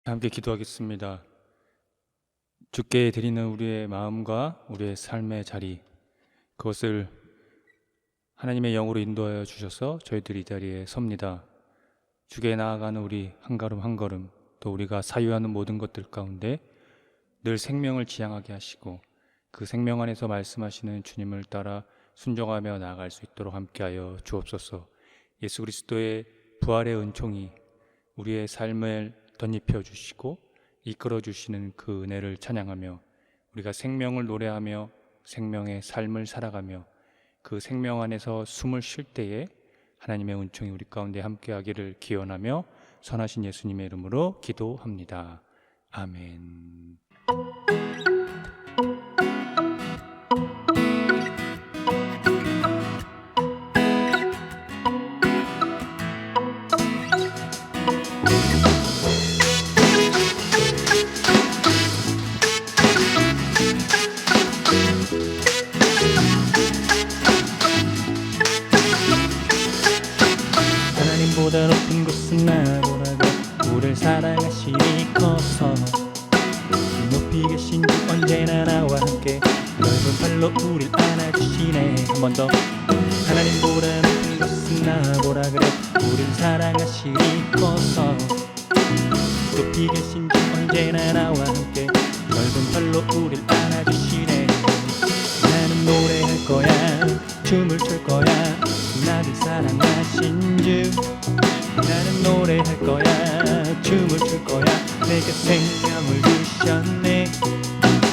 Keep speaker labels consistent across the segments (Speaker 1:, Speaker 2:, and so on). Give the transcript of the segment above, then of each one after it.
Speaker 1: 함께 기도하겠습니다. 주께 드리는 우리의 마음과 우리의 삶의 자리, 그것을 하나님의 영으로 인도하여 주셔서 저희들이 이 자리에 섭니다. 주께 나아가는 우리 한 걸음 한 걸음, 또 우리가 사유하는 모든 것들 가운데 늘 생명을 지향하게 하시고 그 생명 안에서 말씀하시는 주님을 따라 순종하며 나아갈 수 있도록 함께하여 주옵소서. 예수 그리스도의 부활의 은총이 우리의 삶을 덧입혀 주시고 이끌어 주시는 그 은혜를 찬양하며 우리가 생명을 노래하며 생명의 삶을 살아가며 그 생명 안에서 숨을 쉴 때에 하나님의 은총이 우리 가운데 함께하기를 기원하며 선하신 예수님의 이름으로 기도합니다. 아멘. 하나님보다 높은 곳은 나보라고 우리를 사랑하시니 커서 높이 계신 주 언제나 나와 함께 넓은 팔로 우릴 안아주시네. 한 번 더. 하나님보다 높은 곳은 나보라 그래 우릴 사랑하시니 커서 높이 계신 주 언제나 나와 함께 넓은 팔로 우릴 안아주시네. 나는 노래할 거야 춤을 출 거야 나를 사랑하신 주. 나는 노래할 거야 춤을 출 거야 내게 생명을 주셨네.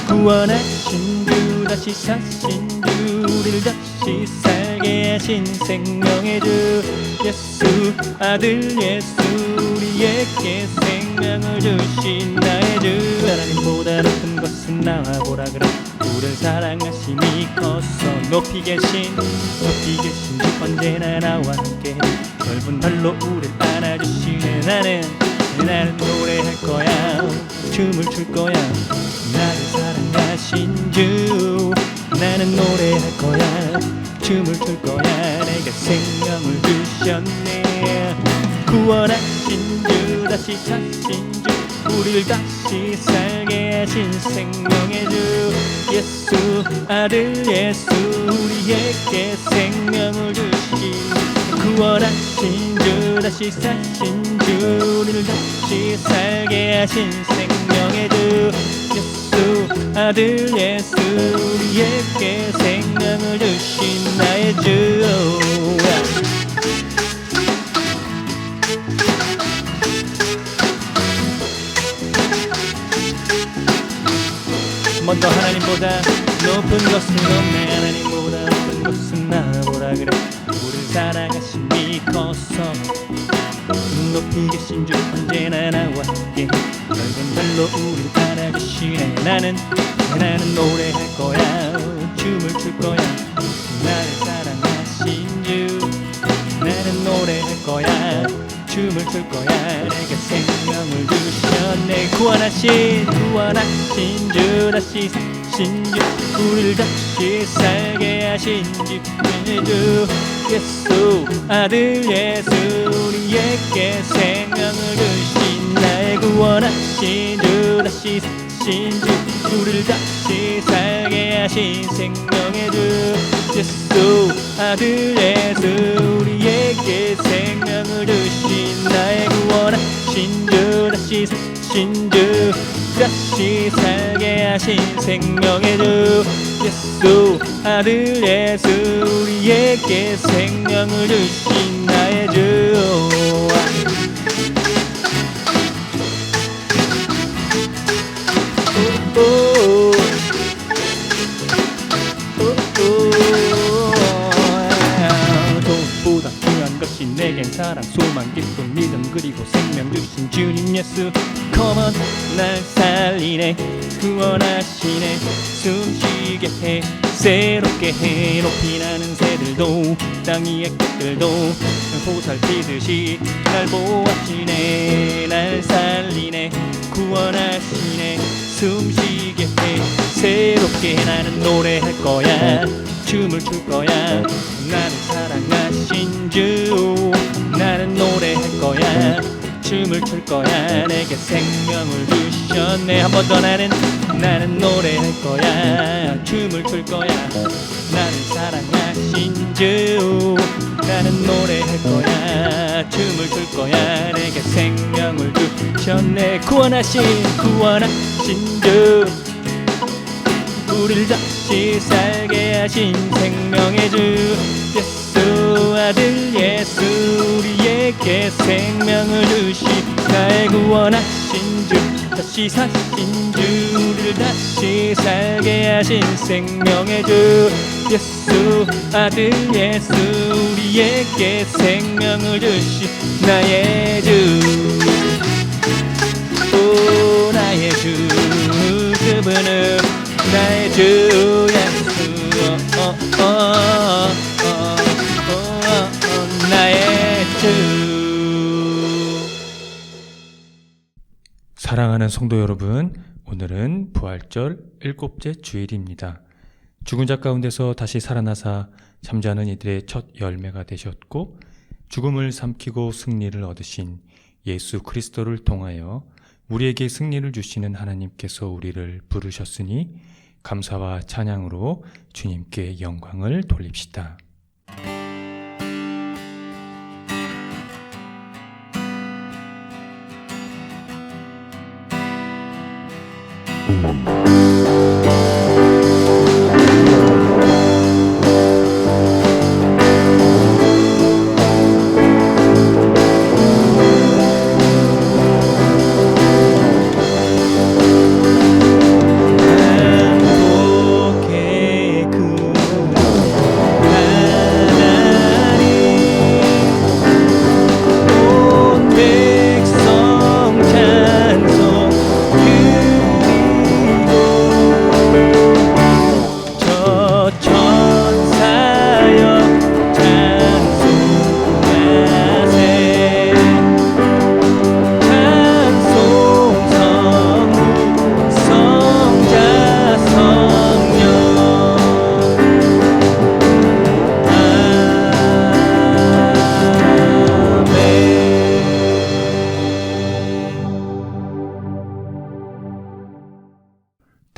Speaker 1: 구원하신 주 다시 사신 주 우리를 다시 살게 하신 생명의 주 예수 아들 예수 우리에게 생명을 주신 나의 주. 하나님보다 높은 것은 나와 보라 그래 우리를 사랑하심이 커서 높이 계신 주 언제나 나와 함께 넓은 발로 우릴 안아주시네. 나는 노래할 거야 춤을 출 거야 나를 사랑하신 주. 나는 노래할 거야 춤을 출 거야 내게 생명을 주셨네. 구원하신 주 다시 사신 주 우리를 다시 살게 하신 생명의 주 예수 아들 예수 우리에게 생명을 주신. 구원하신 주 다시 사신 주 우리를 다시 살게 하신 생명의 주 예수 아들 예수 우리에게 생명을 주신 나의 주. 먼저 하나님보다 높은 것은 없네. 하나님보다 높은 것은 나보라 그래 우리를 사랑하심이 커서 높이 계신 주 언제나 나와 함께 넓은 발로 우리를 안아주시네. 나는 노래할 거야 춤을 출 거야 나를 사랑하신 주. 나는 노래할 거야 춤을 출 거야 내게 생명을 주셨네. 구원하신 주 다시 사신 주 우리를 다시 살게 하신 주 예수 아들 예수 우리에게 생명을 주신 나의. 구원하신 주 다시 사신 주 우리를 다시 살게 하신 생명의 주 예수 아들 예수 우리에게 생명을 주신 나의. 구원하신 주 다시 사신 주 다시 살게 하신 생명의 주 예수 아들 예수 우리에게 생명을 주신 나의 주. 돈보다 중요한 것이 내겐 사랑 소망 기쁨 믿음 그리고 생명 주신 주님 예수. Come on 날 살리네 구원하시네 숨쉬게 해 새롭게 해. 높이 나는 새들도 땅 위의 꽃들도 보살피듯이 날 보호하시네. 날 살리네 구원하시네 숨쉬게 해 새롭게. 나는 노래할 거야 춤을 출 거야 나를 사랑하신 주. 나는 노래할 거야 춤을 출 거야. 내게 생명을 주셨네. 한 번 더 나는 노래할 거야. 춤을 출 거야. 나는 사랑하신 주. 나는 노래할 거야. 춤을 출 거야. 내게 생명을 주셨네. 구원하신 주. 우리를 다시 살게 하신 생명의 주 예수 아들 예수 우리에게 생명을 주시 나의 구원하신 주 다시 사신 주 우리를 다시 살게 하신 생명의 주 예수 아들 예수 우리에게 생명을 주시 나의 주 오 나의 주 그분은 나의 주 예수 나의 주. 사랑하는 성도 여러분, 오늘은 부활절 7째 주일입니다. 죽은 자 가운데서 다시 살아나사 잠자는 이들의 첫 열매가 되셨고 죽음을 삼키고 승리를 얻으신 예수 그리스도를 통하여 우리에게 승리를 주시는 하나님께서 우리를 부르셨으니 감사와 찬양으로 주님께 영광을 돌립시다.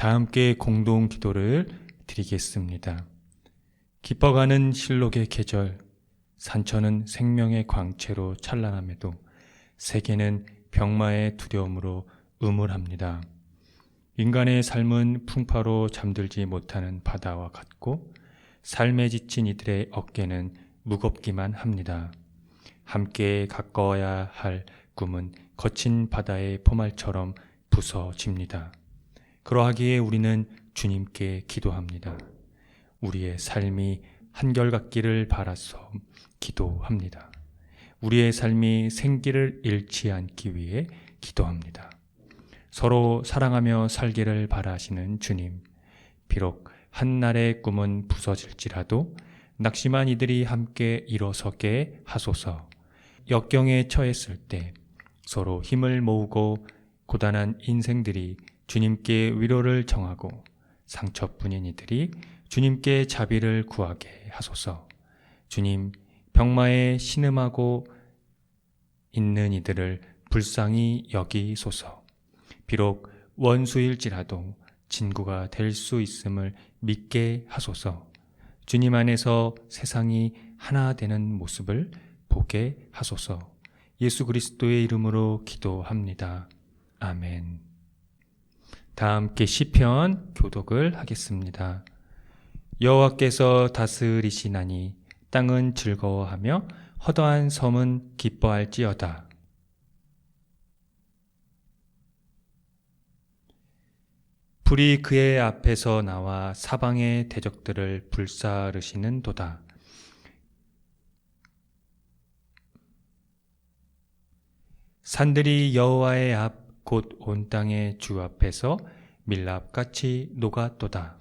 Speaker 1: 다 함께 공동 기도를 드리겠습니다. 깊어가는 실록의 계절, 산천은 생명의 광채로 찬란함에도 세계는 병마의 두려움으로 음울합니다. 인간의 삶은 풍파로 잠들지 못하는 바다와 같고 삶에 지친 이들의 어깨는 무겁기만 합니다. 함께 가까워야 할 꿈은 거친 바다의 포말처럼 부서집니다. 그러하기에 우리는 주님께 기도합니다. 우리의 삶이 한결같기를 바라서 기도합니다. 우리의 삶이 생기를 잃지 않기 위해 기도합니다. 서로 사랑하며 살기를 바라시는 주님, 비록 한날의 꿈은 부서질지라도 낙심한 이들이 함께 일어서게 하소서. 역경에 처했을 때 서로 힘을 모으고 고단한 인생들이 주님께 위로를 청하고 상처뿐인 이들이 주님께 자비를 구하게 하소서. 주님, 병마에 신음하고 있는 이들을 불쌍히 여기소서. 비록 원수일지라도 친구가 될 수 있음을 믿게 하소서. 주님 안에서 세상이 하나 되는 모습을 보게 하소서. 예수 그리스도의 이름으로 기도합니다. 아멘. 다 함께 시편 교독을 하겠습니다. 여호와께서 다스리시나니 땅은 즐거워하며 허다한 섬은 기뻐할지어다. 불이 그의 앞에서 나와 사방의 대적들을 불사르시는 도다. 산들이 여호와의 앞 곧 온 땅의 주 앞에서 밀랍같이 녹았도다.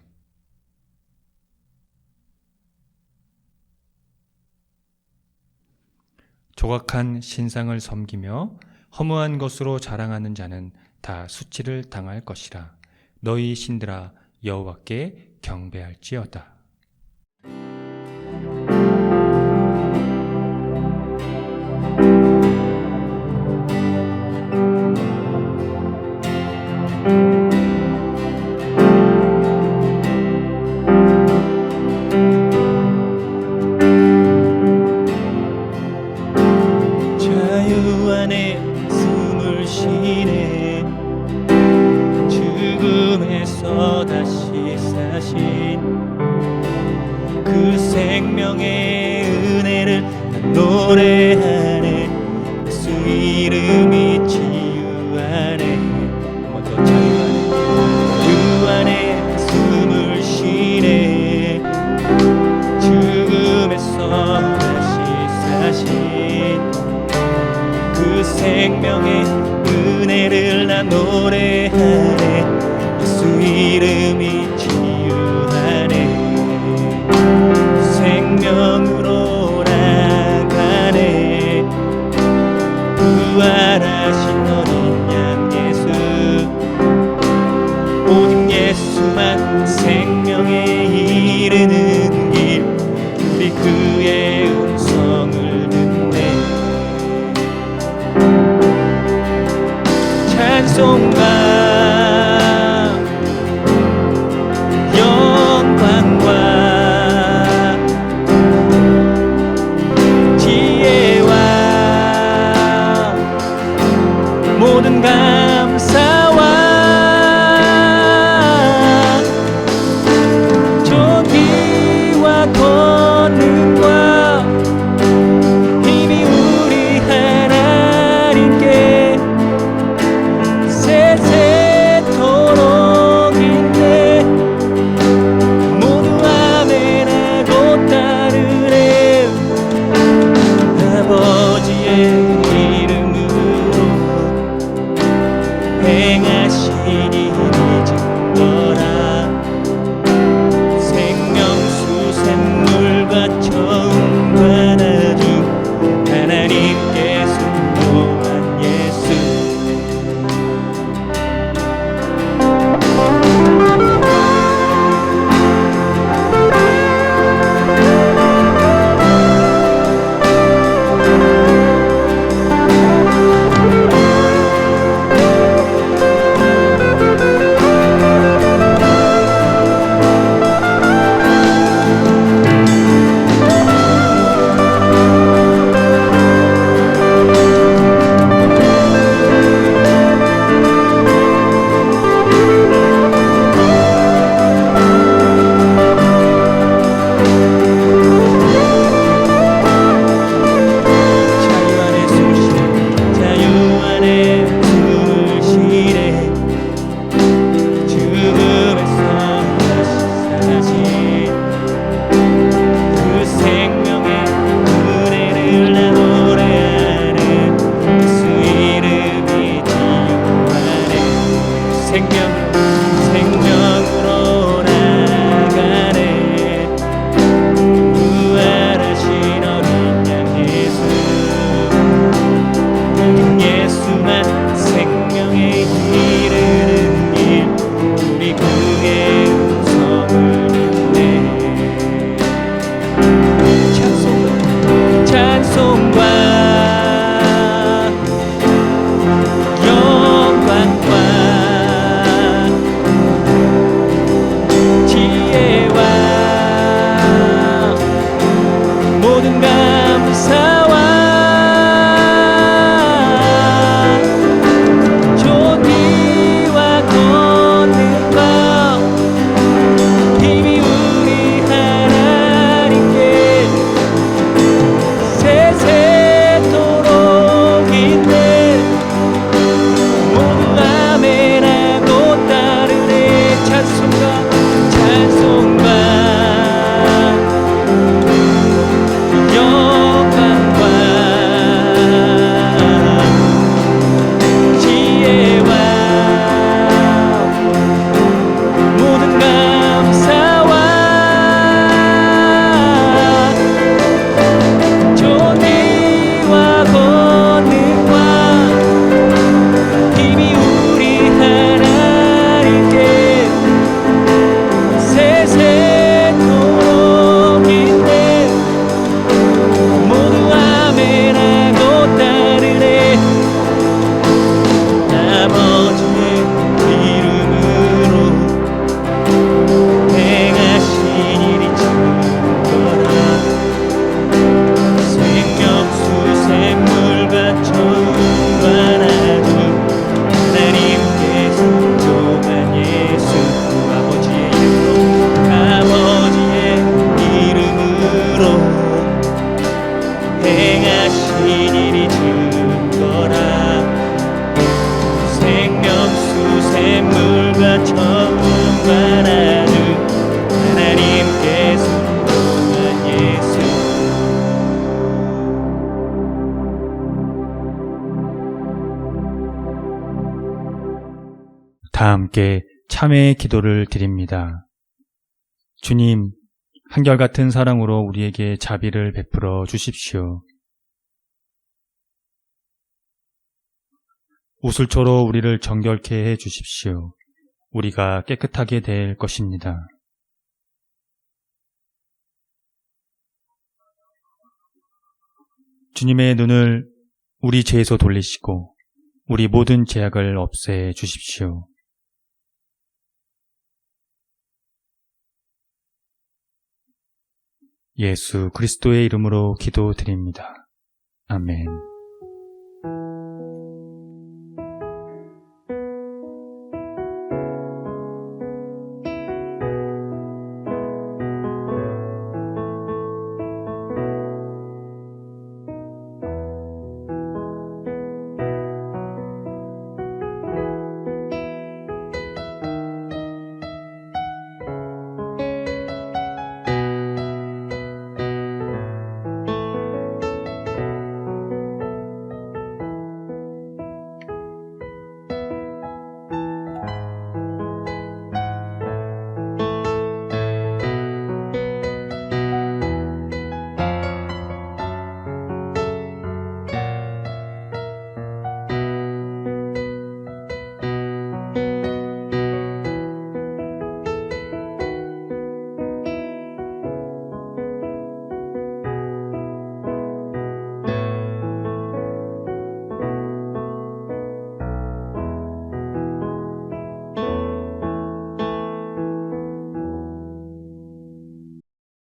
Speaker 1: 조각한 신상을 섬기며 허무한 것으로 자랑하는 자는 다 수치를 당할 것이라. 너희 신들아 여호와께 경배할지어다.
Speaker 2: 주 안에 숨을 쉬네. 죽음에서 다시 사신 그 생명의 은혜를 난 노래하네. 예수 이름이 치유하네. 한 번 더 찬양하네. 주 안에 숨을 쉬네. 죽음에서 다시 사신 그 생명의 은혜를 난 노래하네. 예수 이름이 치유하네. 생명으로 나가네. 부활하신 어린 양 예수, 오직 예수만 생명에 이르는 길. 우리 그의 음성을 듣네. 찬송가 모든 감사와 존귀와 권능과 힘이 우리 하나님께 세세토록 있네. 모두 아멘하고 따르네. 아버지의 행하신 일이 증거라. 생명수 샘물과 처음과 나중 하나님께 순종한 예수.
Speaker 1: 다 함께 참회의 기도를 드립니다. 주님, 한결같은 사랑으로 우리에게 자비를 베풀어 주십시오. 우슬초로 우리를 정결케 해 주십시오. 우리가 깨끗하게 될 것입니다. 주님의 눈을 우리 죄에서 돌리시고 우리 모든 죄악을 없애 주십시오. 예수 그리스도의 이름으로 기도드립니다. 아멘.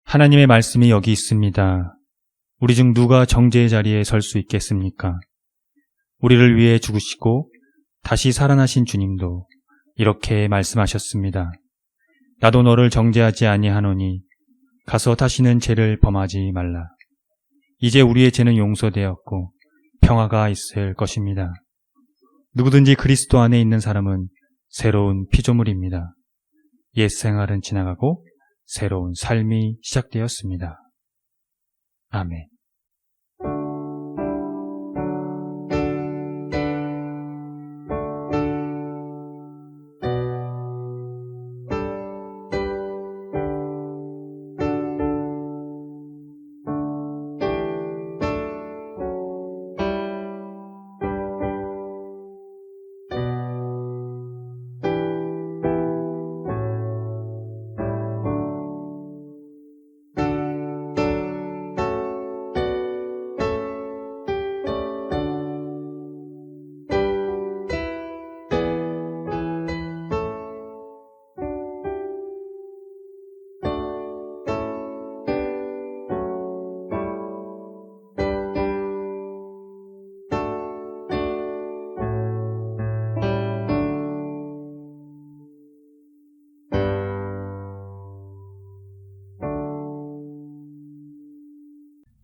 Speaker 1: 하나님의 말씀이 여기 있습니다. 우리 중 누가 정죄의 자리에 설 수 있겠습니까? 우리를 위해 죽으시고 다시 살아나신 주님도 이렇게 말씀하셨습니다. 나도 너를 정죄하지 아니하노니 가서 다시는 죄를 범하지 말라. 이제 우리의 죄는 용서되었고 평화가 있을 것입니다. 누구든지 그리스도 안에 있는 사람은 새로운 피조물입니다. 옛 생활은 지나가고 새로운 삶이 시작되었습니다. 아멘.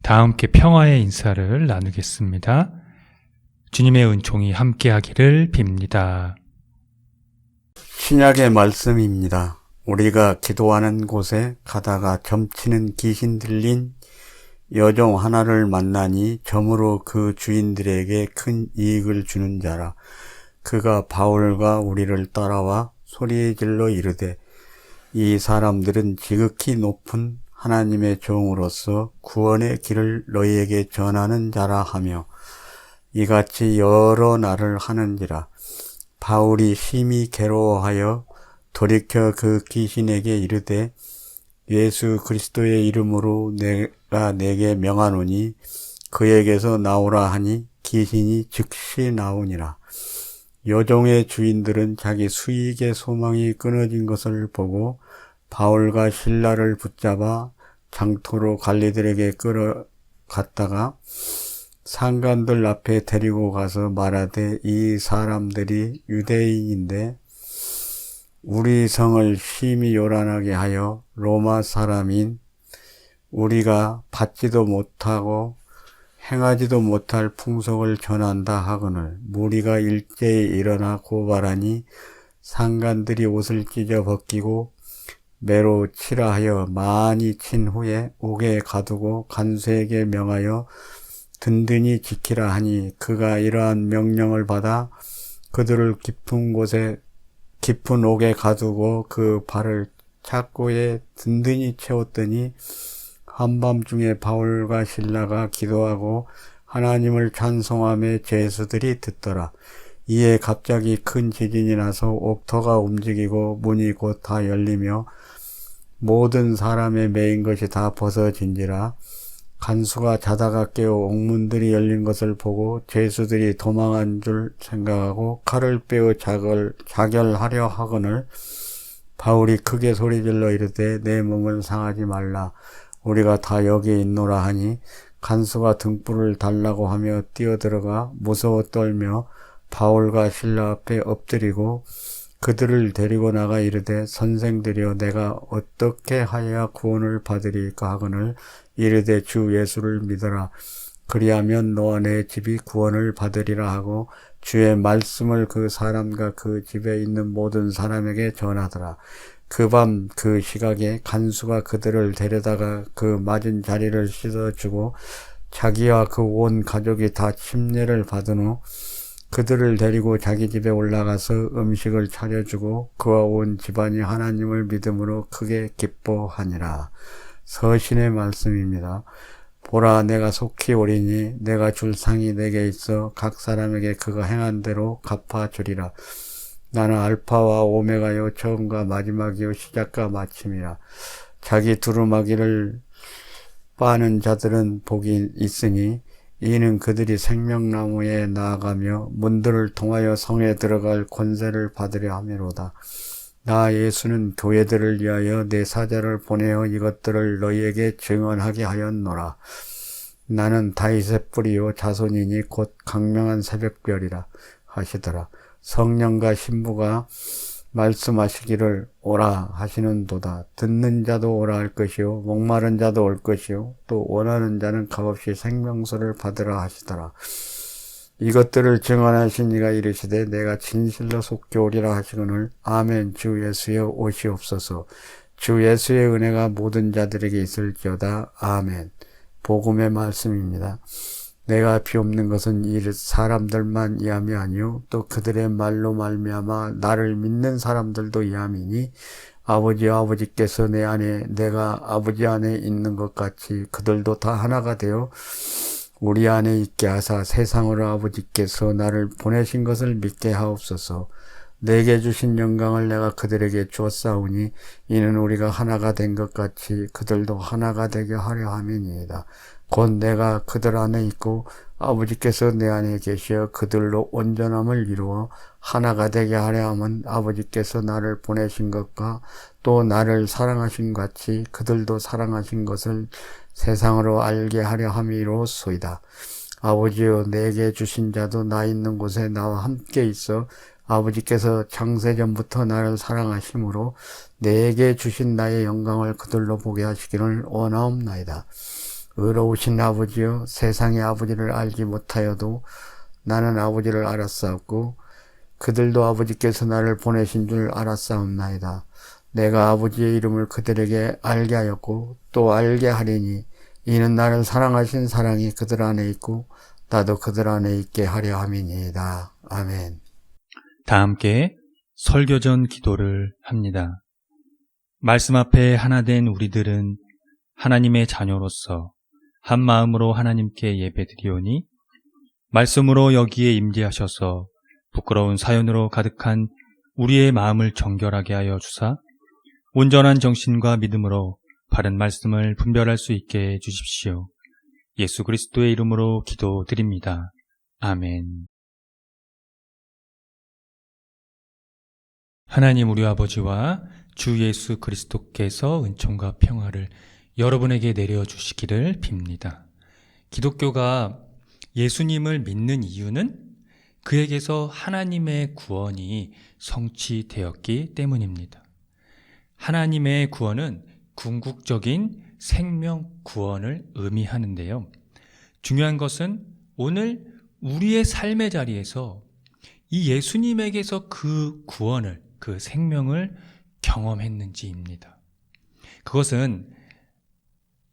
Speaker 1: 다 함께 평화의 인사를 나누겠습니다. 주님의 은총이 함께하기를 빕니다.
Speaker 3: 신약의 말씀입니다. 우리가 기도하는 곳에 가다가 점치는 귀신 들린 여종 하나를 만나니 점으로 그 주인들에게 큰 이익을 주는 자라. 그가 바울과 우리를 따라와 소리질러 이르되 이 사람들은 지극히 높은 하나님의 종으로서 구원의 길을 너희에게 전하는 자라 하며 이같이 여러 날을 하는지라. 바울이 심히 괴로워하여 돌이켜 그 귀신에게 이르되 예수 그리스도의 이름으로 내가 내게 명하노니 그에게서 나오라 하니 귀신이 즉시 나오니라. 여종의 주인들은 자기 수익의 소망이 끊어진 것을 보고 바울과 실라를 붙잡아 장토로 관리들에게 끌어갔다가 상관들 앞에 데리고 가서 말하되 이 사람들이 유대인인데 우리 성을 심히 요란하게 하여 로마 사람인 우리가 받지도 못하고 행하지도 못할 풍속을 전한다 하거늘 무리가 일제히 일어나 고발하니 상관들이 옷을 찢어 벗기고 매로 치라 하여 많이 친 후에 옥에 가두고 간수에게 명하여 든든히 지키라 하니 그가 이러한 명령을 받아 그들을 깊은 곳에 깊은 옥에 가두고 그 발을 착고에 든든히 채웠더니 한밤중에 바울과 실라가 기도하고 하나님을 찬송하며 죄수들이 듣더라. 이에 갑자기 큰 지진이 나서 옥터가 움직이고 문이 곧 다 열리며 모든 사람의 매인 것이 다 벗어진지라. 간수가 자다가 깨어 옥문들이 열린 것을 보고 죄수들이 도망한 줄 생각하고 칼을 빼어 자결하려 하거늘 바울이 크게 소리질러 이르되 내 몸을 상하지 말라. 우리가 다 여기 있노라 하니 간수가 등불을 달라고 하며 뛰어들어가 무서워 떨며 바울과 실라 앞에 엎드리고 그들을 데리고 나가 이르되 선생들이여 내가 어떻게 하여야 구원을 받으리까 하거늘 이르되 주 예수를 믿어라. 그리하면 너와 내 집이 구원을 받으리라 하고 주의 말씀을 그 사람과 그 집에 있는 모든 사람에게 전하더라. 그 밤 그 시각에 간수가 그들을 데려다가 그 맞은 자리를 씻어주고 자기와 그 온 가족이 다 침례를 받은 후 그들을 데리고 자기 집에 올라가서 음식을 차려주고 그와 온 집안이 하나님을 믿음으로 크게 기뻐하니라. 서신의 말씀입니다. 보라 내가 속히 오리니 내가 줄 상이 내게 있어 각 사람에게 그가 행한 대로 갚아주리라. 나는 알파와 오메가요 처음과 마지막이요 시작과 마침이라. 자기 두루마기를 빠는 자들은 복이 있으니 이는 그들이 생명나무에 나아가며 문들을 통하여 성에 들어갈 권세를 받으려 함이로다. 나 예수는 교회들을 위하여 내 사자를 보내어 이것들을 너희에게 증언하게 하였노라. 나는 다윗의 뿌리요 자손이니 곧 강명한 새벽별이라 하시더라. 성령과 신부가 말씀하시기를 오라 하시는도다. 듣는 자도 오라 할 것이요 목마른 자도 올 것이요 또 원하는 자는 값없이 생명수를 받으라 하시더라. 이것들을 증언하신 이가 이르시되 내가 진실로 속히 오리라 하시거늘 아멘. 주 예수여 오시옵소서. 주 예수의 은혜가 모든 자들에게 있을지어다. 아멘. 복음의 말씀입니다. 내가 비옵는 것은 이 사람들만 이함이 아니요 또 그들의 말로 말미암아 나를 믿는 사람들도 이함이니 아버지와 아버지께서 내 안에 내가 아버지 안에 있는 것 같이 그들도 다 하나가 되어 우리 안에 있게 하사 세상으로 아버지께서 나를 보내신 것을 믿게 하옵소서. 내게 주신 영광을 내가 그들에게 주었사오니 이는 우리가 하나가 된 것 같이 그들도 하나가 되게 하려 함이니이다. 곧 내가 그들 안에 있고 아버지께서 내 안에 계시어 그들로 온전함을 이루어 하나가 되게 하려 함은 아버지께서 나를 보내신 것과 또 나를 사랑하신 같이 그들도 사랑하신 것을 세상으로 알게 하려 함이로소이다. 아버지여 내게 주신 자도 나 있는 곳에 나와 함께 있어 아버지께서 창세전부터 나를 사랑하심으로 내게 주신 나의 영광을 그들로 보게 하시기를 원하옵나이다. 의로우신 아버지여 세상의 아버지를 알지 못하여도 나는 아버지를 알았사옵고 그들도 아버지께서 나를 보내신 줄 알았사옵나이다. 내가 아버지의 이름을 그들에게 알게 하였고 또 알게 하리니 이는 나를 사랑하신 사랑이 그들 안에 있고 나도 그들 안에 있게 하려 함이니이다. 아멘.
Speaker 1: 다 함께 설교전 기도를 합니다. 말씀 앞에 하나 된 우리들은 하나님의 자녀로서 한 마음으로 하나님께 예배드리오니 말씀으로 여기에 임재하셔서 부끄러운 사연으로 가득한 우리의 마음을 정결하게 하여 주사 온전한 정신과 믿음으로 바른 말씀을 분별할 수 있게 해 주십시오. 예수 그리스도의 이름으로 기도드립니다. 아멘. 하나님 우리 아버지와 주 예수 그리스도께서 은총과 평화를 여러분에게 내려주시기를 빕니다. 기독교가 예수님을 믿는 이유는 그에게서 하나님의 구원이 성취되었기 때문입니다. 하나님의 구원은 궁극적인 생명 구원을 의미하는데요. 중요한 것은 오늘 우리의 삶의 자리에서 이 예수님에게서 그 구원을, 그 생명을 경험했는지입니다. 그것은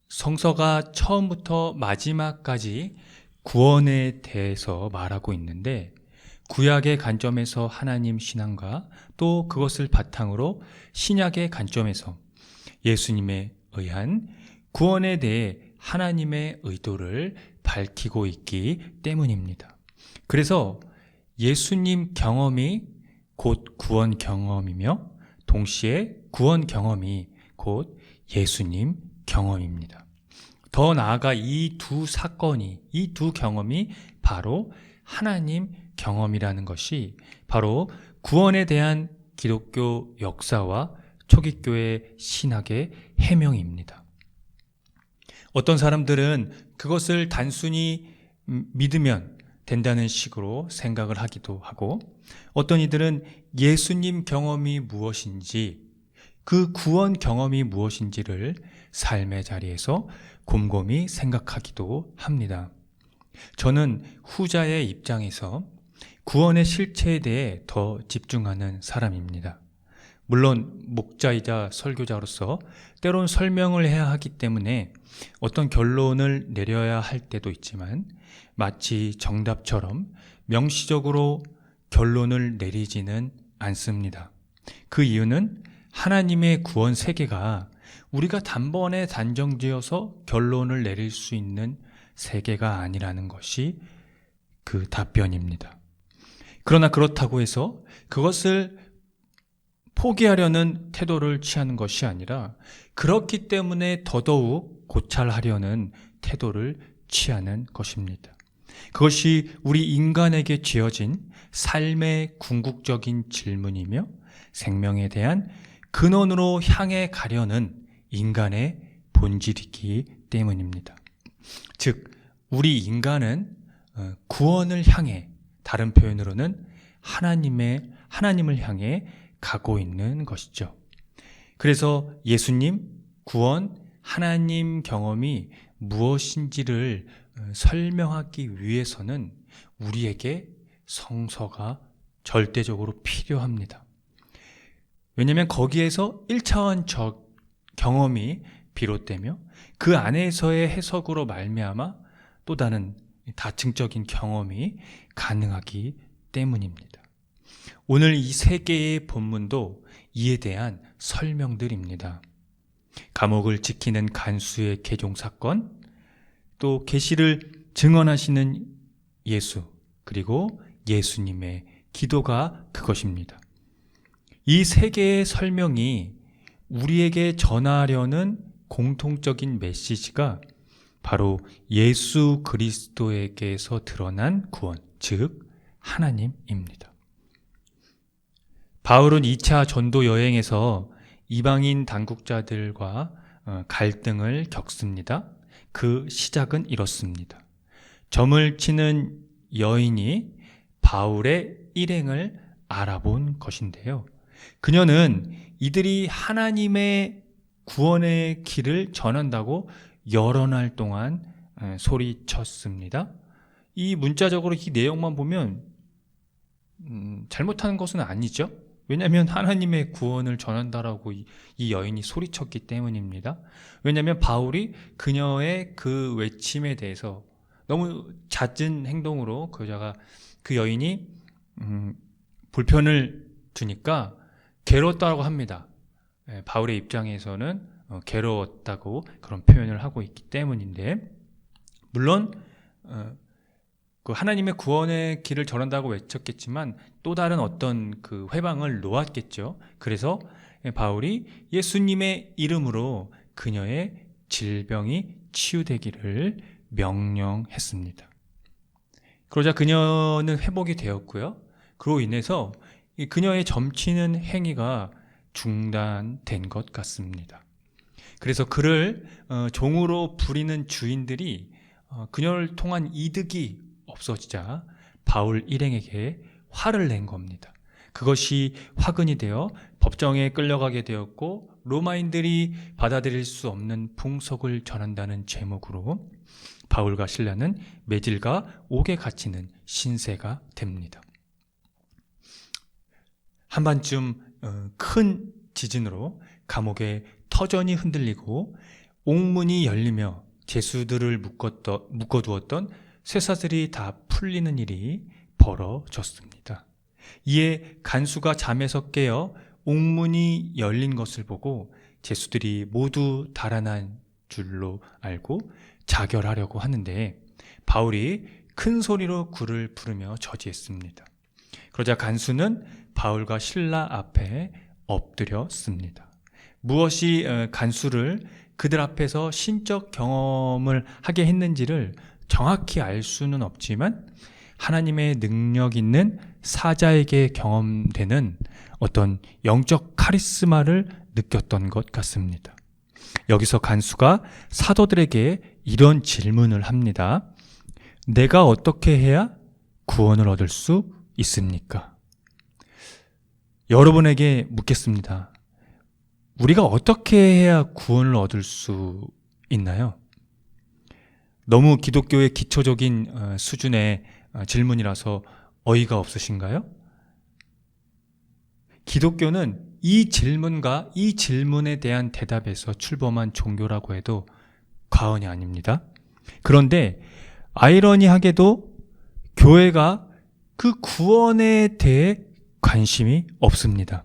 Speaker 1: 성서가 처음부터 마지막까지 구원에 대해서 말하고 있는데 구약의 관점에서 하나님 신앙과 또 그것을 바탕으로 신약의 관점에서 예수님에 의한 구원에 대해 하나님의 의도를 밝히고 있기 때문입니다. 그래서 예수님 경험이 곧 구원 경험이며 동시에 구원 경험이 곧 예수님 경험입니다. 더 나아가 이 두 사건이, 이 두 경험이 바로 하나님 경험이라는 것이 바로 구원에 대한 기독교 역사와 초기교회 신학의 해명입니다. 어떤 사람들은 그것을 단순히 믿으면 된다는 식으로 생각을 하기도 하고, 어떤 이들은 예수님 경험이 무엇인지, 그 구원 경험이 무엇인지를 삶의 자리에서 곰곰이 생각하기도 합니다. 저는 후자의 입장에서 구원의 실체에 대해 더 집중하는 사람입니다. 물론 목자이자 설교자로서 때론 설명을 해야 하기 때문에 어떤 결론을 내려야 할 때도 있지만 마치 정답처럼 명시적으로 결론을 내리지는 않습니다. 그 이유는 하나님의 구원 세계가 우리가 단번에 단정지어서 결론을 내릴 수 있는 세계가 아니라는 것이 그 답변입니다. 그러나 그렇다고 해서 그것을 포기하려는 태도를 취하는 것이 아니라 그렇기 때문에 더더욱 고찰하려는 태도를 취하는 것입니다. 그것이 우리 인간에게 지어진 삶의 궁극적인 질문이며 생명에 대한 근원으로 향해 가려는 인간의 본질이기 때문입니다. 즉, 우리 인간은 구원을 향해, 다른 표현으로는 하나님을 향해 가고 있는 것이죠. 그래서 예수님, 구원, 하나님 경험이 무엇인지를 설명하기 위해서는 우리에게 성서가 절대적으로 필요합니다. 왜냐하면 거기에서 1차원 경험이 비롯되며 그 안에서의 해석으로 말미암아 또 다른 다층적인 경험이 가능하기 때문입니다. 오늘 이 세 개의 본문도 이에 대한 설명들입니다. 감옥을 지키는 간수의 개종 사건, 또 계시를 증언하시는 예수, 그리고 예수님의 기도가 그것입니다. 이 세 개의 설명이 우리에게 전하려는 공통적인 메시지가 바로 예수 그리스도에게서 드러난 구원, 즉 하나님입니다. 바울은 2차 전도 여행에서 이방인 당국자들과 갈등을 겪습니다. 그 시작은 이렇습니다. 점을 치는 여인이 바울의 일행을 알아본 것인데요. 그녀는 이들이 하나님의 구원의 길을 전한다고 여러 날 동안 소리쳤습니다. 이 문자적으로 이 내용만 보면 잘못하는 것은 아니죠. 왜냐하면 하나님의 구원을 전한다라고 이 여인이 소리쳤기 때문입니다. 왜냐하면 바울이 그녀의 그 외침에 대해서 너무 잦은 행동으로 그 여인이 불편을 주니까 괴로웠다고 합니다. 바울의 입장에서는 괴로웠다고 그런 표현을 하고 있기 때문인데, 물론 그 하나님의 구원의 길을 전한다고 외쳤겠지만 또 다른 어떤 그 회방을 놓았겠죠. 그래서 바울이 예수님의 이름으로 그녀의 질병이 치유되기를 명령했습니다. 그러자 그녀는 회복이 되었고요. 그로 인해서 그녀의 점치는 행위가 중단된 것 같습니다. 그래서 그를 종으로 부리는 주인들이 그녀를 통한 이득이 없어지자 바울 일행에게 화를 낸 겁니다. 그것이 화근이 되어 법정에 끌려가게 되었고 로마인들이 받아들일 수 없는 풍속을 전한다는 제목으로 바울과 실라는 매질과 옥에 갇히는 신세가 됩니다. 한반쯤 큰 지진으로 감옥의 터전이 흔들리고 옥문이 열리며 죄수들을 묶어두었던 쇠사슬이 다 풀리는 일이 벌어졌습니다. 이에 간수가 잠에서 깨어 옥문이 열린 것을 보고 제수들이 모두 달아난 줄로 알고 자결하려고 하는데 바울이 큰 소리로 구를 부르며 저지했습니다. 그러자 간수는 바울과 실라 앞에 엎드렸습니다. 무엇이 간수를 그들 앞에서 신적 경험을 하게 했는지를 정확히 알 수는 없지만 하나님의 능력 있는 사자에게 경험되는 어떤 영적 카리스마를 느꼈던 것 같습니다. 여기서 간수가 사도들에게 이런 질문을 합니다. 내가 어떻게 해야 구원을 얻을 수 있습니까? 여러분에게 묻겠습니다. 우리가 어떻게 해야 구원을 얻을 수 있나요? 너무 기독교의 기초적인 수준의 질문이라서 어이가 없으신가요? 기독교는 이 질문과 이 질문에 대한 대답에서 출범한 종교라고 해도 과언이 아닙니다. 그런데 아이러니하게도 교회가 그 구원에 대해 관심이 없습니다.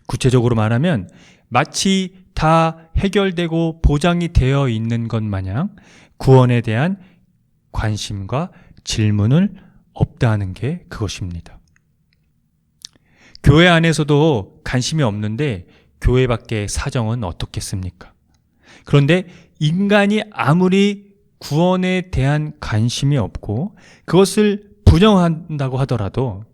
Speaker 1: 구체적으로 말하면 마치 다 해결되고 보장이 되어 있는 것 마냥 구원에 대한 관심과 질문을 없다는 게 그것입니다. 교회 안에서도 관심이 없는데 교회 밖의 사정은 어떻겠습니까? 그런데 인간이 아무리 구원에 대한 관심이 없고 그것을 부정한다고 하더라도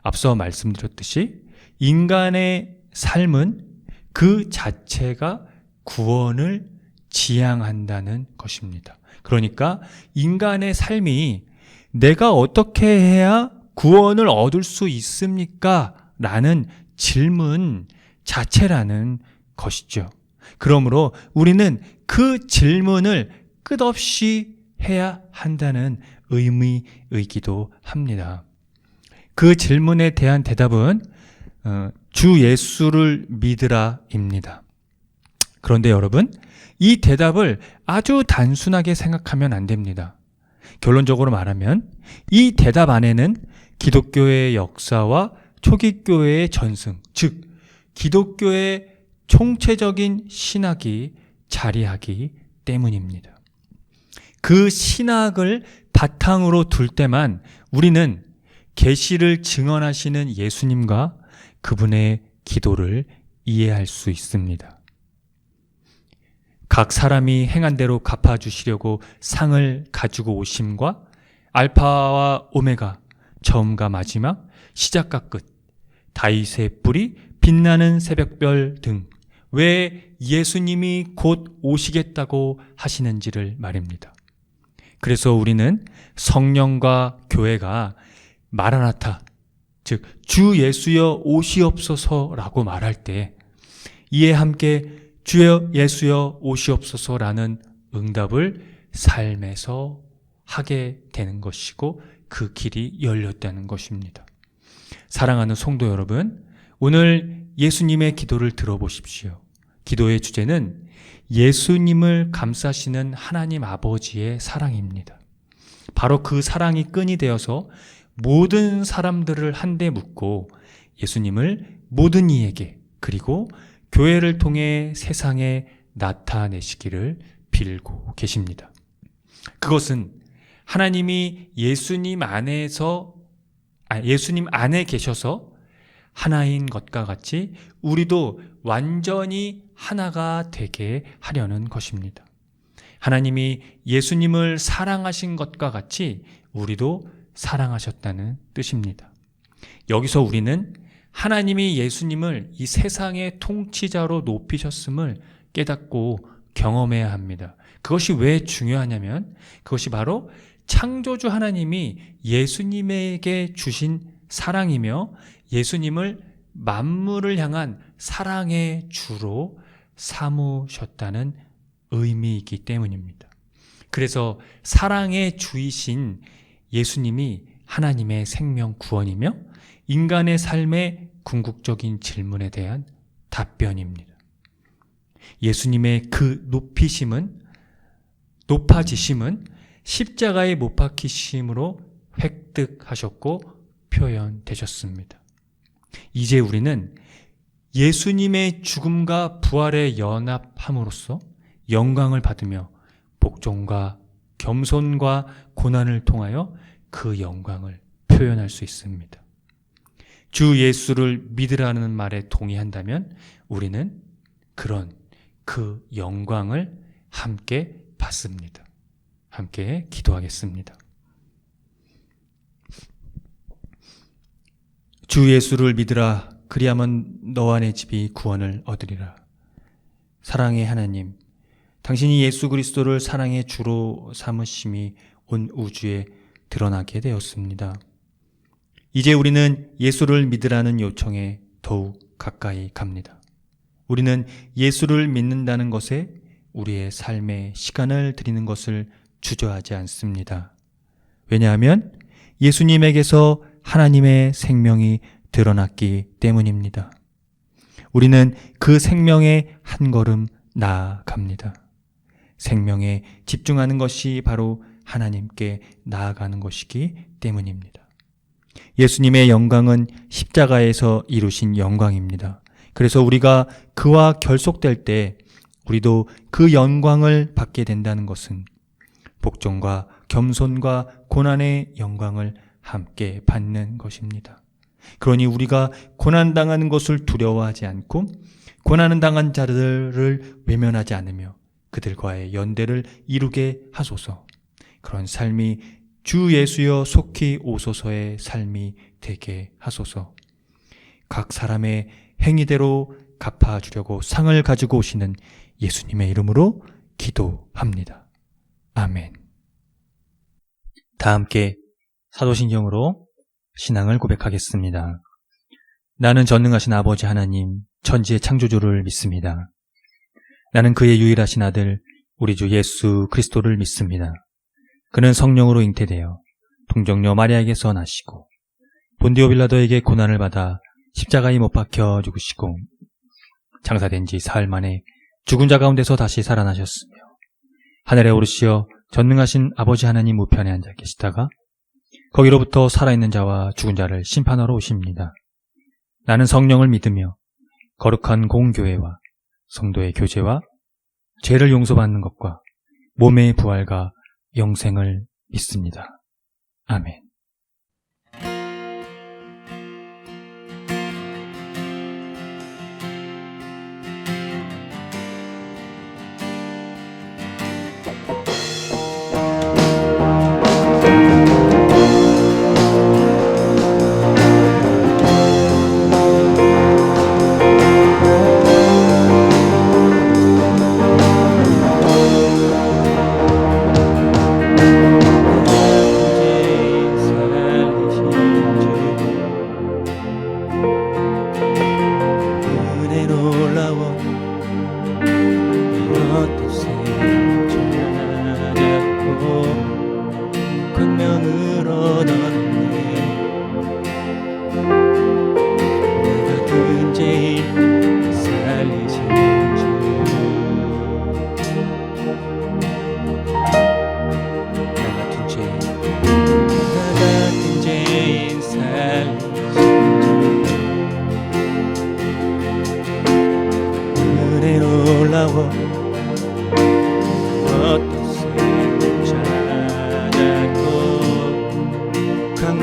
Speaker 1: 앞서 말씀드렸듯이 인간의 삶은 그 자체가 구원을 지향한다는 것입니다. 그러니까 인간의 삶이 내가 어떻게 해야 구원을 얻을 수 있습니까? 라는 질문 자체라는 것이죠. 그러므로 우리는 그 질문을 끝없이 해야 한다는 의미이기도 합니다. 그 질문에 대한 대답은 주 예수를 믿으라입니다. 그런데 여러분, 이 대답을 아주 단순하게 생각하면 안 됩니다. 결론적으로 말하면 이 대답 안에는 기독교의 역사와 초기 교회의 전승, 즉 기독교의 총체적인 신학이 자리하기 때문입니다. 그 신학을 바탕으로 둘 때만 우리는 계시를 증언하시는 예수님과 그분의 기도를 이해할 수 있습니다. 각 사람이 행한 대로 갚아주시려고 상을 가지고 오심과 알파와 오메가, 처음과 마지막, 시작과 끝, 다윗의 뿔이 빛나는 새벽별 등 왜 예수님이 곧 오시겠다고 하시는지를 말입니다. 그래서 우리는 성령과 교회가 마라나타, 즉 주 예수여 오시옵소서라고 말할 때 이에 함께 주여 예수여 오시옵소서라는 응답을 삶에서 하게 되는 것이고 그 길이 열렸다는 것입니다. 사랑하는 성도 여러분, 오늘 예수님의 기도를 들어보십시오. 기도의 주제는 예수님을 감싸시는 하나님 아버지의 사랑입니다. 바로 그 사랑이 끈이 되어서 모든 사람들을 한데 묶고 예수님을 모든 이에게 그리고 교회를 통해 세상에 나타내시기를 빌고 계십니다. 그것은 하나님이 예수님 안에 계셔서 하나인 것과 같이 우리도 완전히 하나가 되게 하려는 것입니다. 하나님이 예수님을 사랑하신 것과 같이 우리도 사랑하셨다는 뜻입니다. 여기서 우리는 하나님이 예수님을 이 세상의 통치자로 높이셨음을 깨닫고 경험해야 합니다. 그것이 왜 중요하냐면 그것이 바로 창조주 하나님이 예수님에게 주신 사랑이며 예수님을 만물을 향한 사랑의 주로 삼으셨다는 의미이기 때문입니다. 그래서 사랑의 주이신 예수님이 하나님의 생명 구원이며 인간의 삶의 궁극적인 질문에 대한 답변입니다. 예수님의 그 높아지심은 십자가에 못 박히심으로 획득하셨고 표현되셨습니다. 이제 우리는 예수님의 죽음과 부활에 연합함으로써 영광을 받으며 복종과 겸손과 고난을 통하여 그 영광을 표현할 수 있습니다. 주 예수를 믿으라는 말에 동의한다면 우리는 그 영광을 함께 받습니다. 함께 기도하겠습니다. 주 예수를 믿으라. 그리하면 너와 내 집이 구원을 얻으리라. 사랑의 하나님, 당신이 예수 그리스도를 사랑의 주로 삼으심이 온 우주에 드러나게 되었습니다. 이제 우리는 예수를 믿으라는 요청에 더욱 가까이 갑니다. 우리는 예수를 믿는다는 것에 우리의 삶에 시간을 드리는 것을 주저하지 않습니다. 왜냐하면 예수님에게서 하나님의 생명이 드러났기 때문입니다. 우리는 그 생명의 한 걸음 나아갑니다. 생명에 집중하는 것이 바로 하나님께 나아가는 것이기 때문입니다. 예수님의 영광은 십자가에서 이루신 영광입니다. 그래서 우리가 그와 결속될 때 우리도 그 영광을 받게 된다는 것은 복종과 겸손과 고난의 영광을 함께 받는 것입니다. 그러니 우리가 고난당하는 것을 두려워하지 않고 고난을 당한 자들을 외면하지 않으며 그들과의 연대를 이루게 하소서. 그런 삶이 주 예수여 속히 오소서의 삶이 되게 하소서. 각 사람의 행위대로 갚아주려고 상을 가지고 오시는 예수님의 이름으로 기도합니다. 아멘. 다 함께 사도신경으로 신앙을 고백하겠습니다. 나는 전능하신 아버지 하나님, 천지의 창조주를 믿습니다. 나는 그의 유일하신 아들, 우리 주 예수 그리스도를 믿습니다. 그는 성령으로 잉태되어 동정녀 마리아에게서 나시고 본디오 빌라도에게 고난을 받아 십자가에 못 박혀 죽으시고 장사된 지 사흘 만에 죽은 자 가운데서 다시 살아나셨으며 하늘에 오르시어 전능하신 아버지 하나님 우편에 앉아 계시다가 거기로부터 살아있는 자와 죽은 자를 심판하러 오십니다. 나는 성령을 믿으며 거룩한 공교회와 성도의 교제와 죄를 용서받는 것과 몸의 부활과 영생을 믿습니다. 아멘.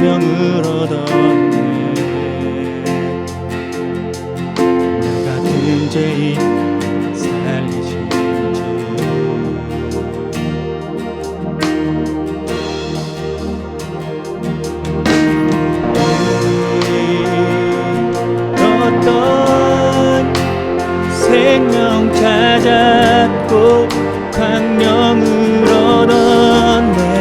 Speaker 2: 생명을 얻었네. 나 같은 죄인 살리신 주. 어떤 생명 찾았고 광명을 얻었네.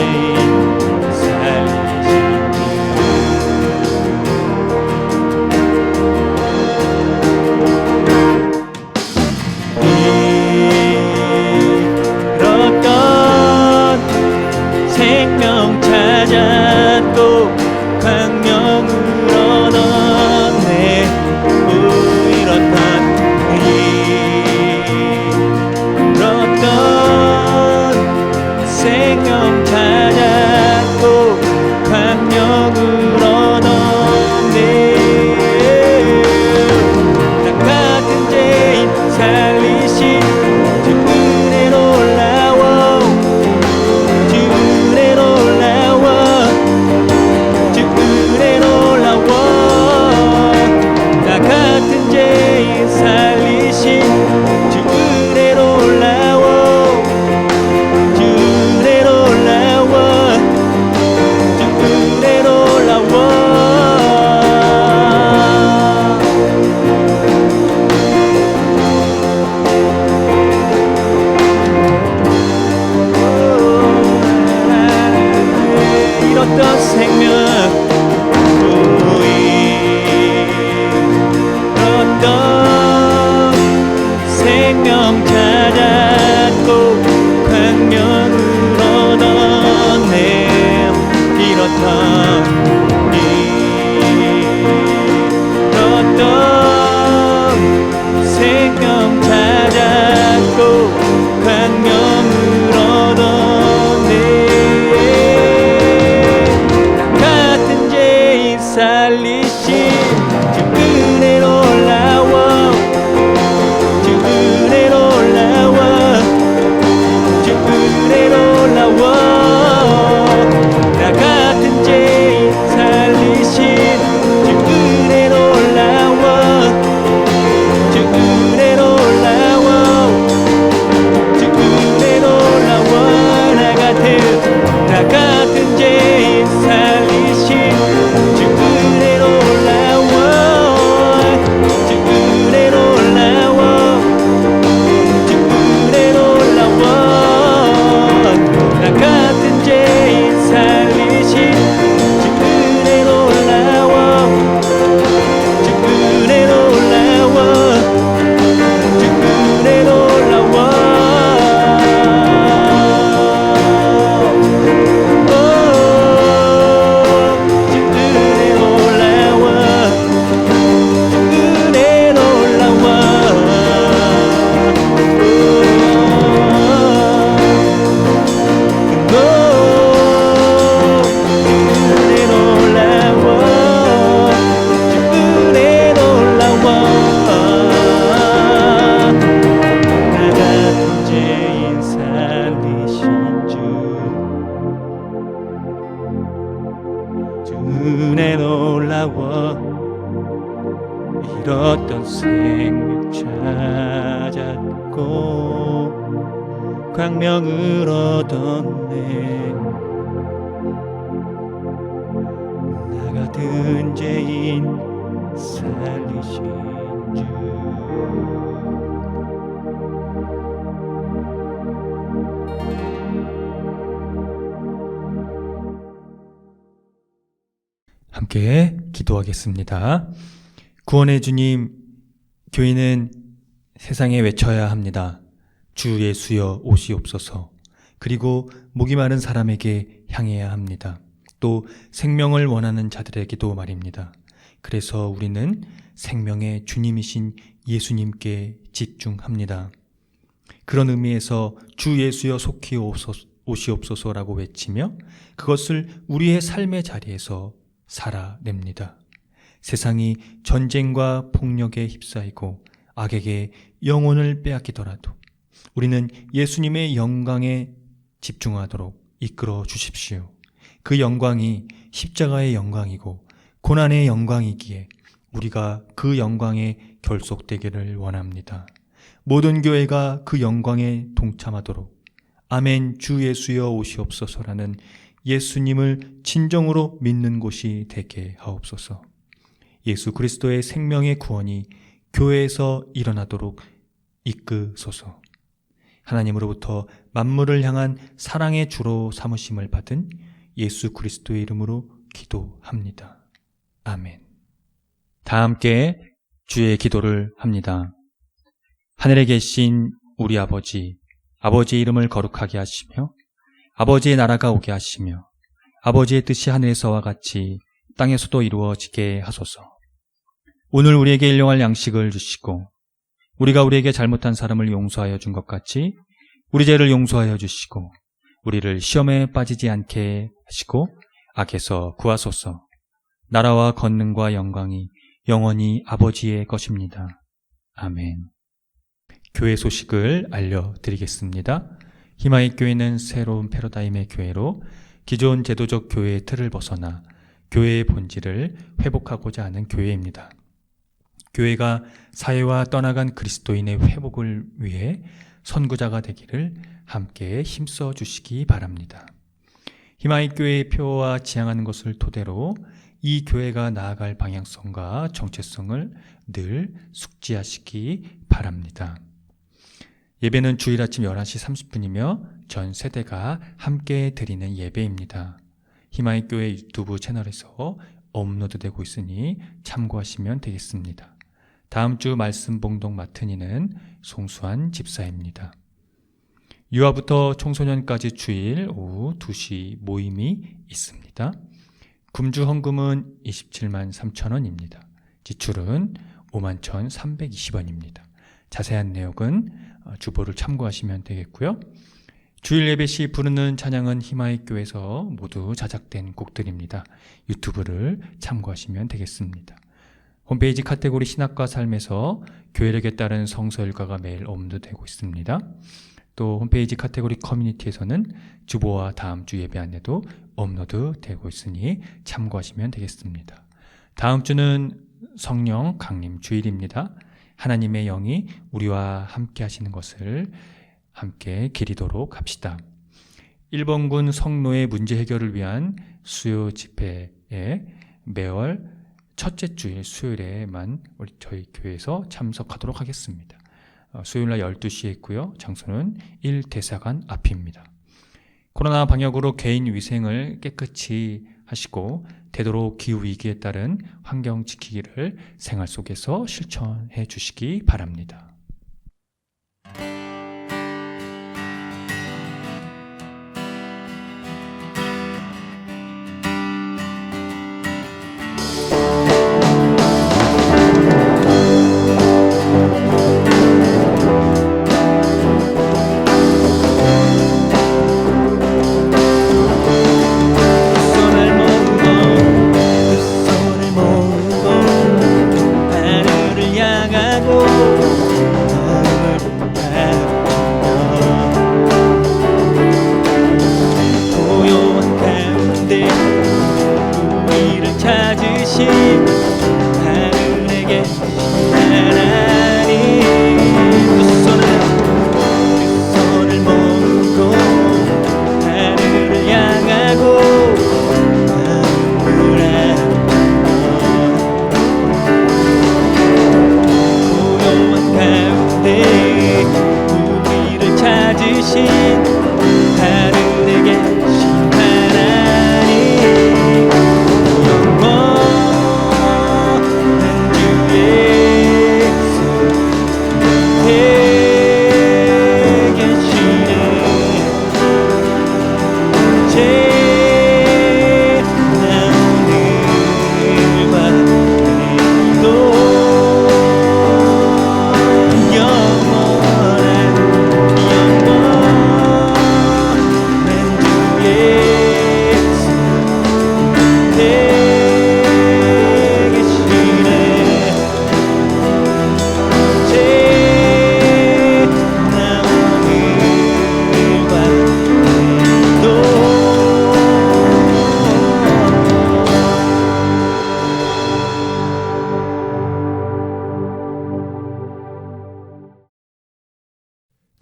Speaker 2: 죄인 살리신 잃었던 생명 찾았고 광명을 얻었네. 잃었던 생명 찾았고 광명을 얻었네. 나 같은 죄인 살리신 주 은혜 놀라워. 주 은혜 놀라워. 주 은혜 놀라워. 나 같은 죄인 살리신 주 은혜 놀라워. 주 은혜 놀라워. 주 은혜 놀라워. 잃었던 생명 잃었던 생명 찾았고 광명을 얻었네. 잃었던 생명 찾았고 광명을 얻었네. 같은 죄인 살리신 주 은혜 놀라워. 주 은혜 놀라워. 주 은혜 놀라워. 나 같은 죄인 살리신 주 은혜 놀라워. 주 은혜 놀라워. 주 은혜 놀라워. 나 같은 죄인 살리신 주 은혜 놀라워. 주 은혜 놀라워. 주 은혜 놀라워. 나 같은 죄인 살리신 주 은혜 놀라워. 주 은혜 놀라워. 주 은혜 놀라워. 은혜 놀라워. 잃었던 생명 찾았고 광명을 얻었네. 나 같은 죄인 살리신 주.
Speaker 1: 함께 기도하겠습니다. 구원의 주님, 교회는 세상에 외쳐야 합니다. 주 예수여 오시옵소서. 그리고 목이 마른 사람에게 향해야 합니다. 또 생명을 원하는 자들에게도 말입니다. 그래서 우리는 생명의 주님이신 예수님께 집중합니다. 그런 의미에서 주 예수여 속히 오시옵소서라고 외치며 그것을 우리의 삶의 자리에서 살아냅니다. 세상이 전쟁과 폭력에 휩싸이고 악에게 영혼을 빼앗기더라도 우리는 예수님의 영광에 집중하도록 이끌어 주십시오. 그 영광이 십자가의 영광이고 고난의 영광이기에 우리가 그 영광에 결속되기를 원합니다. 모든 교회가 그 영광에 동참하도록 아멘 주 예수여 오시옵소서라는 예수님을 진정으로 믿는 곳이 되게 하옵소서. 예수 그리스도의 생명의 구원이 교회에서 일어나도록 이끄소서.
Speaker 2: 하나님으로부터 만물을 향한 사랑의 주로 삼으심을 받은 예수 그리스도의 이름으로 기도합니다. 아멘.
Speaker 1: 다 함께 주의 기도를 합니다. 하늘에 계신 우리 아버지, 아버지의 이름을 거룩하게 하시며 아버지의 나라가 오게 하시며 아버지의 뜻이 하늘에서와 같이 땅에서도 이루어지게 하소서. 오늘 우리에게 일용할 양식을 주시고 우리가 우리에게 잘못한 사람을 용서하여 준 것 같이 우리 죄를 용서하여 주시고 우리를 시험에 빠지지 않게 하시고 악에서 구하소서. 나라와 권능과 영광이 영원히 아버지의 것입니다. 아멘. 교회 소식을 알려드리겠습니다. 희망의 교회는 새로운 패러다임의 교회로 기존 제도적 교회의 틀을 벗어나 교회의 본질을 회복하고자 하는 교회입니다. 교회가 사회와 떠나간 그리스도인의 회복을 위해 선구자가 되기를 함께 힘써 주시기 바랍니다. 희망의 교회의 표와 지향하는 것을 토대로 이 교회가 나아갈 방향성과 정체성을 늘 숙지하시기 바랍니다. 예배는 주일 아침 11시 30분이며 전 세대가 함께 드리는 예배입니다. 희망의 교회 유튜브 채널에서 업로드되고 있으니 참고하시면 되겠습니다. 다음 주 말씀 봉독 맡은 이는 송수환 집사입니다. 유아부터 청소년까지 주일 오후 2시 모임이 있습니다. 금주 헌금은 27만 3천 원입니다. 지출은 5만 1,320원입니다. 자세한 내용은 주보를 참고하시면 되겠고요. 주일 예배 시 부르는 찬양은 희망의 교회에서 모두 자작된 곡들입니다. 유튜브를 참고하시면 되겠습니다. 홈페이지 카테고리 신학과 삶에서 교회력에 따른 성서일과가 매일 업로드되고 있습니다. 또 홈페이지 카테고리 커뮤니티에서는 주보와 다음 주 예배 안내도 업로드되고 있으니 참고하시면 되겠습니다. 다음 주는 성령 강림 주일입니다. 하나님의 영이 우리와 함께 하시는 것을 함께 기리도록 합시다. 일본군 성노예 문제 해결을 위한 수요 집회에 매월 첫째 주일 수요일에만 우리 저희 교회에서 참석하도록 하겠습니다. 수요일날 12시에 있고요. 장소는 1대사관 앞입니다. 코로나 방역으로 개인 위생을 깨끗이 하시고 되도록 기후위기에 따른 환경 지키기를 생활 속에서 실천해 주시기 바랍니다.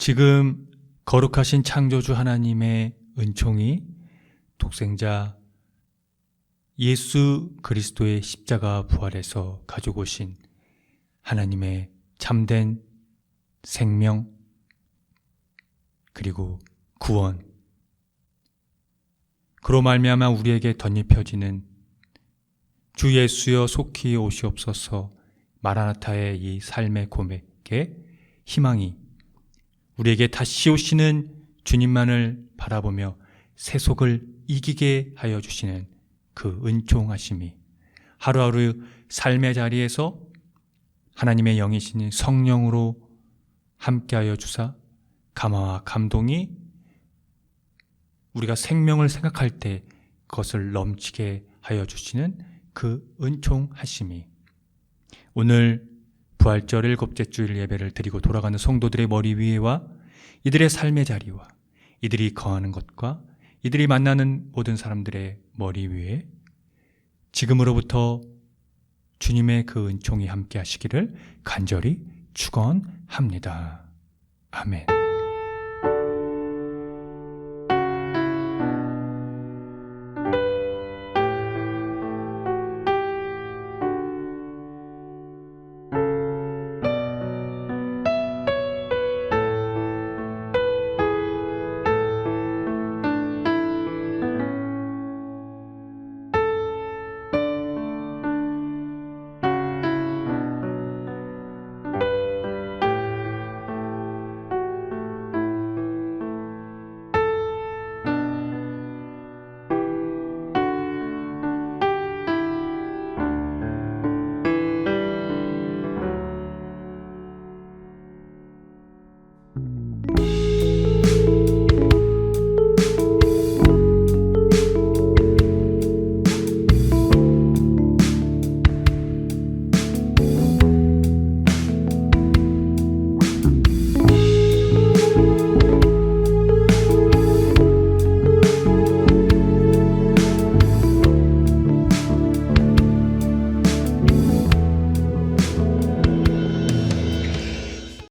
Speaker 1: 지금 거룩하신 창조주 하나님의 은총이 독생자 예수 그리스도의 십자가 부활에서 가지고 오신 하나님의 참된 생명,
Speaker 2: 그리고 구원, 그로 말미암아 우리에게 덧입혀지는 주 예수여 속히 오시옵소서 마라나타의 이 삶의 고백에 희망이 우리에게 다시 오시는 주님만을 바라보며 세속을 이기게 하여 주시는 그 은총하심이 하루하루 삶의 자리에서 하나님의 영이신 성령으로 함께하여 주사 감화와 감동이 우리가 생명을 생각할 때 그것을 넘치게 하여 주시는 그 은총하심이 오늘 부활절 일곱째 주일 예배를 드리고 돌아가는 성도들의 머리 위에와 이들의 삶의 자리와 이들이 거하는 것과 이들이 만나는 모든 사람들의 머리 위에 지금으로부터 주님의 그 은총이 함께 하시기를 간절히 축원합니다. 아멘.